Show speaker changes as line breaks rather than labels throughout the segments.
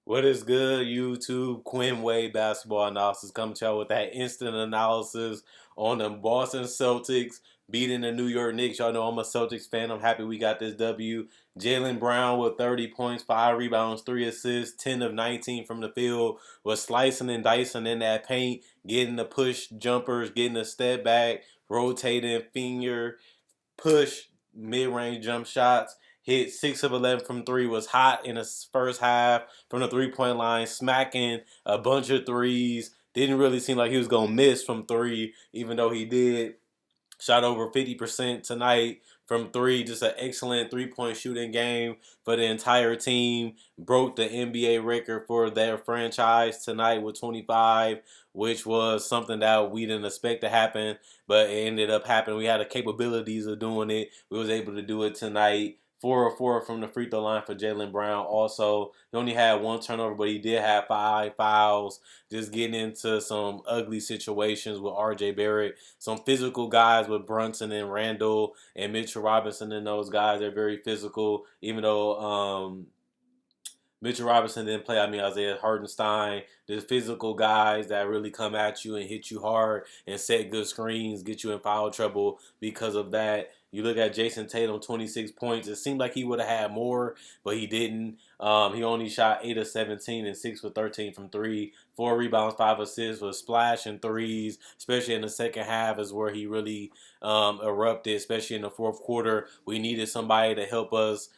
What is good, YouTube? Quinn Wade Basketball Analysis coming to y'all with that instant analysis on the Boston Celtics beating the New York Knicks. Y'all know I'm a Celtics fan. I'm happy we got this W. Jaylen Brown with 30 points, 5 rebounds, 3 assists, 10 of 19 from the field, was slicing and dicing in that paint, getting the push jumpers, getting the step back, rotating finger, push, mid-range jump shots. Hit 6 of 11 from 3, was hot in the first half from the three-point line, smacking a bunch of threes. Didn't really seem like he was going to miss from 3, even though he did. Shot over 50% tonight from 3. Just an excellent three-point shooting game for the entire team. Broke the NBA record for their franchise tonight with 25, which was something that we didn't expect to happen, but it ended up happening. We had the capabilities of doing it. We was able to do it tonight. 4 of 4 from the free throw line for Jaylen Brown. Also, he only had 1 turnover, but he did have 5 fouls. Just getting into some ugly situations with R.J. Barrett. Some physical guys with Brunson and Randall and Mitchell Robinson, and those guys are very physical. Even though Mitchell Robinson didn't play. I mean, Isaiah Hartenstein, the physical guys that really come at you and hit you hard and set good screens, get you in foul trouble because of that. You look at Jason Tatum, 26 points. It seemed like he would have had more, but he didn't. He only shot 8 of 17 and 6 for 13 from 3. 4 rebounds, 5 assists, was splashing threes, especially in the second half is where he really erupted, especially in the fourth quarter. We needed somebody to help us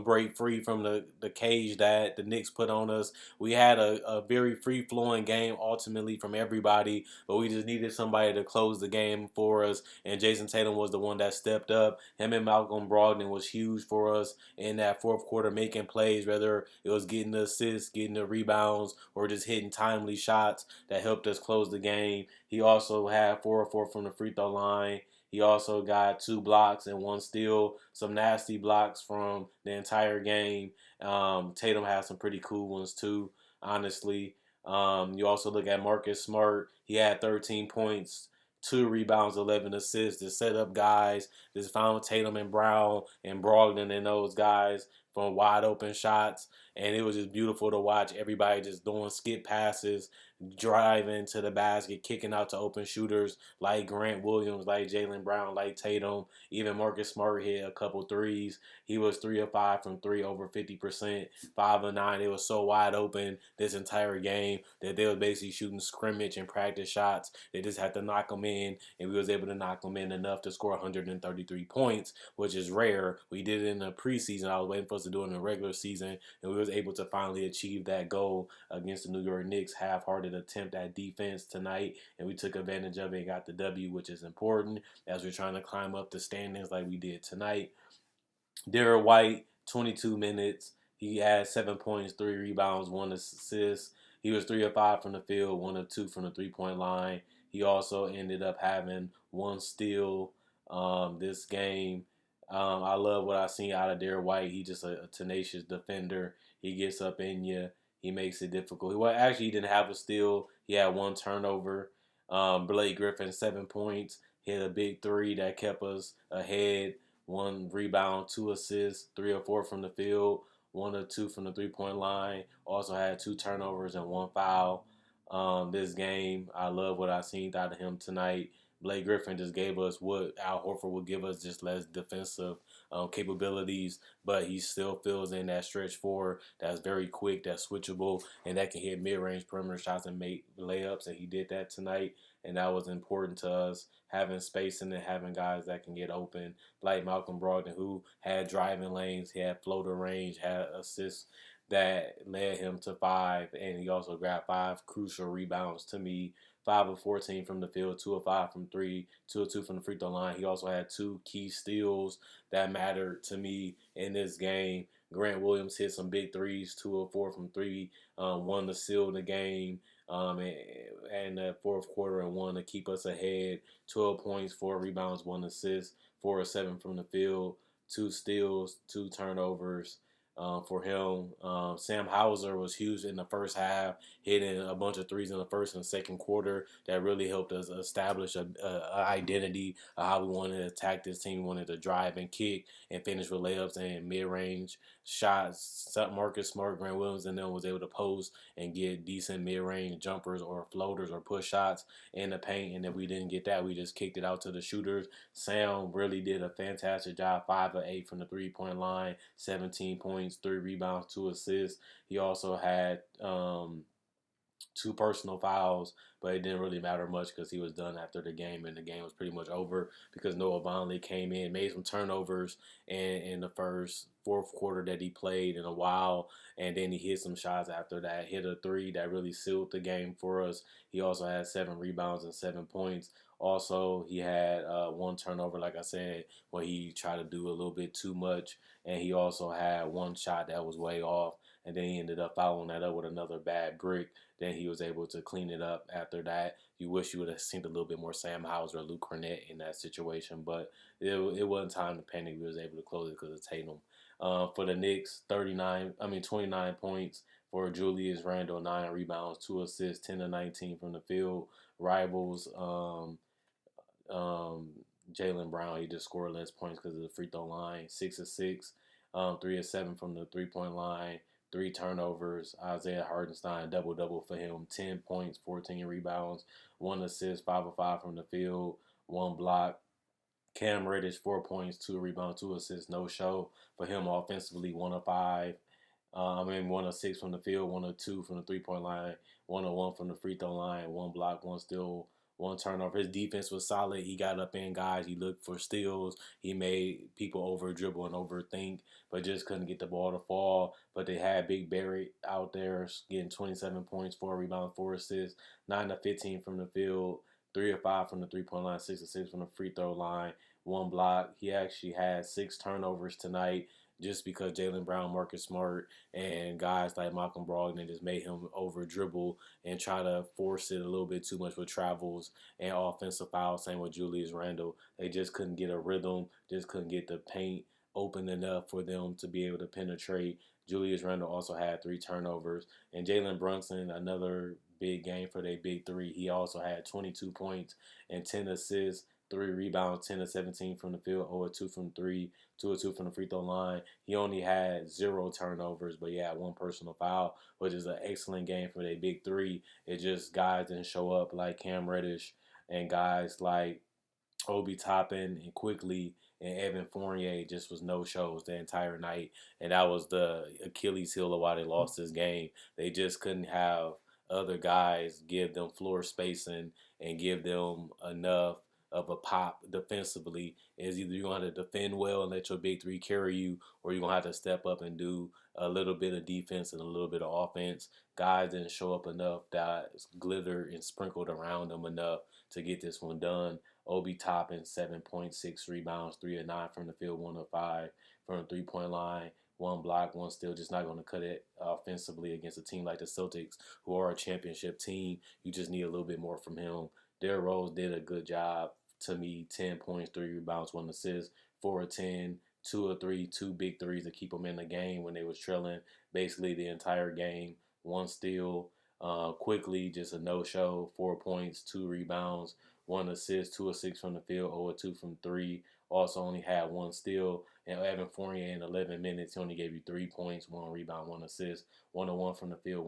break free from the cage that the Knicks put on us. We had a very free flowing game ultimately from everybody, but we just needed somebody to close the game for us. And Jason Tatum was the one that stepped up. Him and Malcolm Brogdon was huge for us in that fourth quarter, making plays, whether it was getting the assists, getting the rebounds, or just hitting timely shots that helped us close the game. He also had 4 of 4 from the free throw line. He also got 2 blocks and 1 steal, some nasty blocks from the entire game. Tatum had some pretty cool ones too, honestly. You also look at Marcus Smart. He had 13 points, 2 rebounds, 11 assists. The setup guys just found Tatum and Brown and Brogdon and those guys from wide open shots. And it was just beautiful to watch everybody just doing skip passes, driving to the basket, kicking out to open shooters like Grant Williams, like Jaylen Brown, like Tatum. Even Marcus Smart hit a couple threes. He was 3 of 5 from 3, over 50%, 5 of 9. It was so wide open this entire game that they were basically shooting scrimmage and practice shots. They just had to knock them in, and we was able to knock them in enough to score 133 points, which is rare. We did it in the preseason. I was waiting for us to do it in the regular season, and we was able to finally achieve that goal against the New York Knicks. Half-hearted attempt at defense tonight, and we took advantage of it and got the W, which is important as we're trying to climb up the standings like we did tonight. Derek White, 22 minutes. He had 7 points, 3 rebounds, 1 assist. He was 3 of 5 from the field, 1 of 2 from the three-point line. He also ended up having 1 steal this game. I love what I've seen out of Derek White. He's just a tenacious defender. He gets up in you. He makes it difficult. Well, actually, he didn't have a steal. He had 1 turnover. Blake Griffin, 7 points. Hit a big 3 that kept us ahead. 1 rebound, 2 assists, 3 of 4 from the field, 1 of 2 from the three-point line. Also had 2 turnovers and 1 foul. This game, I love what I seen out of him tonight. Blake Griffin just gave us what Al Horford would give us, just less defensive capabilities, but he still fills in that stretch four that's very quick, that's switchable, and that can hit mid-range perimeter shots and make layups, and he did that tonight, and that was important to us, having space and having guys that can get open, like Malcolm Brogdon, who had driving lanes, he had floater range, had assists that led him to 5, and he also grabbed 5 crucial rebounds to me. 5 of 14 from the field, 2 of 5 from 3, 2 of 2 from the free throw line. He also had 2 key steals that mattered to me in this game. Grant Williams hit some big threes, 2 of 4 from 3, 1 to seal the game, and the fourth quarter, and 1 to keep us ahead. 12 points, 4 rebounds, 1 assist, 4 of 7 from the field, 2 steals, 2 turnovers. for him. Sam Hauser was huge in the first half, hitting a bunch of threes in the first and second quarter. That really helped us establish a identity of how we wanted to attack this team. We wanted to drive and kick and finish with layups and mid-range shots. Marcus Smart, Grant Williams, and them was able to post and get decent mid-range jumpers or floaters or push shots in the paint. And if we didn't get that, we just kicked it out to the shooters. Sam really did a fantastic job, 5 of 8 from the three-point line, 17 points, 3 rebounds, 2 assists. He also had 2 personal fouls, but it didn't really matter much because he was done after the game, and the game was pretty much over because Noah Vonleh came in, made some turnovers in the fourth quarter that he played in a while, and then he hit some shots after that, hit a three that really sealed the game for us. He also had 7 rebounds and 7 points. Also, he had 1 turnover, like I said, where he tried to do a little bit too much, and he also had 1 shot that was way off, and then he ended up following that up with another bad brick. Then he was able to clean it up after that. You wish you would have seen a little bit more Sam Hauser or Luke Cornett in that situation, but it wasn't time to panic. We was able to close it because of Tatum. For the Knicks, 29 points for Julius Randle, 9 rebounds, 2 assists, 10 to 19 from the field. Rivals, Jaylen Brown, he just scored less points because of the free throw line. 6 of 6, 3 of 7 from the 3-point line. 3 turnovers. Isaiah Hartenstein, double-double for him. 10 points, 14 rebounds, 1 assist, 5 of 5 from the field, 1 block. Cam Reddish, 4 points, 2 rebounds, 2 assists, no show for him offensively. 1 of 5. 1 of 6 from the field, 1 of 2 from the 3-point line, 1 of 1 from the free throw line, 1 block, 1 steal, 1 turnover. His defense was solid. He got up in guys. He looked for steals. He made people over dribble and overthink, but just couldn't get the ball to fall. But they had Big Barrett out there getting 27 points, 4 rebounds, 4 assists, 9 of 15 from the field, 3 of 5 from the 3-point line, 6 of 6 from the free throw line, 1 block. He actually had 6 turnovers tonight, just because Jaylen Brown, Marcus Smart, and guys like Malcolm Brogdon just made him over dribble and try to force it a little bit too much with travels and offensive fouls. Same with Julius Randle. They just couldn't get a rhythm, just couldn't get the paint open enough for them to be able to penetrate. Julius Randle also had 3 turnovers. And Jalen Brunson, another big game for their big three. He also had 22 points and 10 assists, 3 rebounds, 10 of 17 from the field, 0 of 2 from 3, 2 of 2 from the free throw line. He only had 0 turnovers, but he had 1 personal foul, which is an excellent game for their big three. It just guys didn't show up like Cam Reddish and guys like Obi Toppin and Quickly and Evan Fournier just was no shows the entire night, and that was the Achilles heel of why they lost this game. They just couldn't have other guys give them floor spacing and give them enough of a pop defensively. Is either you're gonna have to defend well and let your big three carry you, or you're gonna have to step up and do a little bit of defense and a little bit of offense. Guys didn't show up enough that glittered and sprinkled around them enough to get this one done. Obi Toppin, 7.6 rebounds, 3 of 9 from the field, 1 of 5 from the 3-point line, 1 block, 1 steal. Just not going to cut it offensively against a team like the Celtics, who are a championship team. You just need a little bit more from him. Derrick Rose did a good job to me. 10 points, 3 rebounds, 1 assist, 4 of 10, 2 of 3, 2 big threes to keep them in the game when they was trailing basically the entire game. 1 steal. Quickly, just a no-show, 4 points, 2 rebounds, 1 assist, 2 of 6 from the field, 0 of 2 from 3. Also only had 1 steal. And Evan Fournier in 11 minutes, he only gave you 3 points, 1 rebound, 1 assist, 1 of 1 from the field,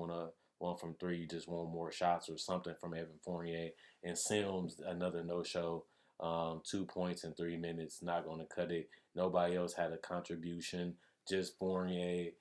1 from 3. Just 1 more shots or something from Evan Fournier. And Sims, another no-show, 2 points in 3 minutes, not going to cut it. Nobody else had a contribution, just Fournier.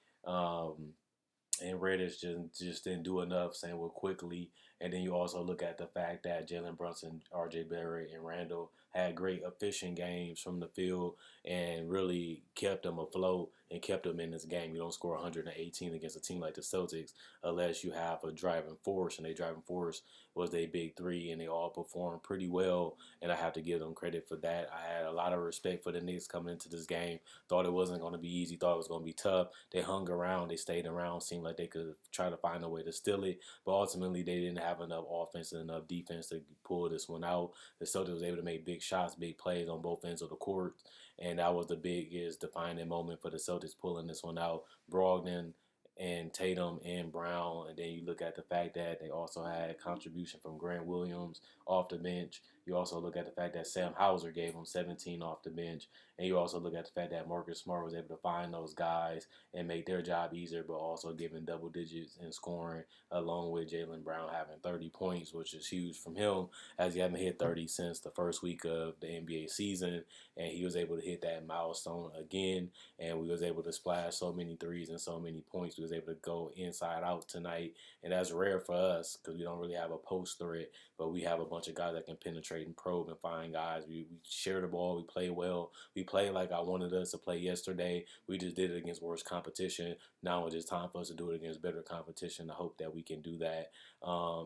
And Reddish just didn't do enough, same with Quickly. And then you also look at the fact that Jalen Brunson, RJ Barrett, and Randall had great efficient games from the field and really kept them afloat and kept them in this game. You don't score 118 against a team like the Celtics unless you have a driving force, and their driving force was their big three, and they all performed pretty well, and I have to give them credit for that. I had a lot of respect for the Knicks coming into this game. Thought it wasn't going to be easy, thought it was going to be tough. They hung around, they stayed around, seemed like they could try to find a way to steal it, but ultimately they didn't have enough offense and enough defense to pull this one out. The Celtics was able to make big shots, big plays on both ends of the court, and that was the biggest defining moment for the Celtics Celtics pulling this one out. Brogdon and Tatum and Brown, and then you look at the fact that they also had contribution from Grant Williams off the bench. You also look at the fact that Sam Hauser gave them 17 off the bench, and you also look at the fact that Marcus Smart was able to find those guys and make their job easier, but also giving double digits in scoring, along with Jaylen Brown having 30 points, which is huge from him, as he hasn't hit 30 since the first week of the NBA season, and he was able to hit that milestone again, and we was able to splash so many threes and so many points. We was able to go inside out tonight, and that's rare for us because we don't really have a post threat, but we have a bunch of guys that can penetrate and probe and find guys. We share the ball. We play well. We play like I wanted us to play yesterday. We just did it against worse competition. Now it's just time for us to do it against better competition. I hope that we can do that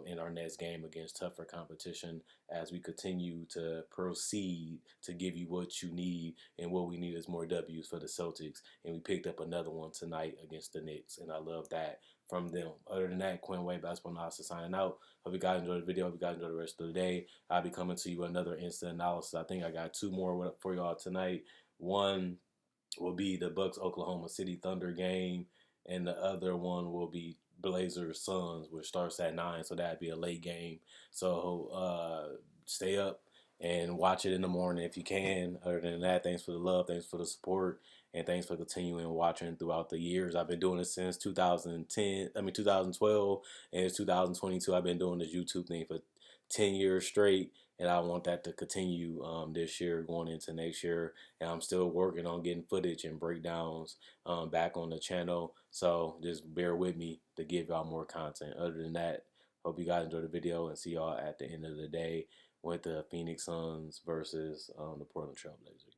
in our next game against tougher competition as we continue to proceed to give you what you need, and what we need is more W's for the Celtics. And we picked up another one tonight against the Knicks, and I love that from them. Other than that, Quinn Wade, Basketball Analysis, signing out. Hope you guys enjoyed the video. Hope you guys enjoy the rest of the day. I'll be coming to you with another instant analysis. I think I got two more for y'all tonight. One will be the Bucks Oklahoma City Thunder game, and the other one will be Blazers Suns, which starts at 9, so that'd be a late game. So stay up and watch it in the morning if you can. Other than that, thanks for the love, thanks for the support, and thanks for continuing watching throughout the years. I've been doing this since 2012, and it's 2022. I've been doing this YouTube thing for 10 years straight, and I want that to continue this year going into next year. And I'm still working on getting footage and breakdowns back on the channel, so just bear with me to give y'all more content. Other than that, hope you guys enjoyed the video, and see y'all at the end of the day with the Phoenix Suns versus the Portland Trail Blazers.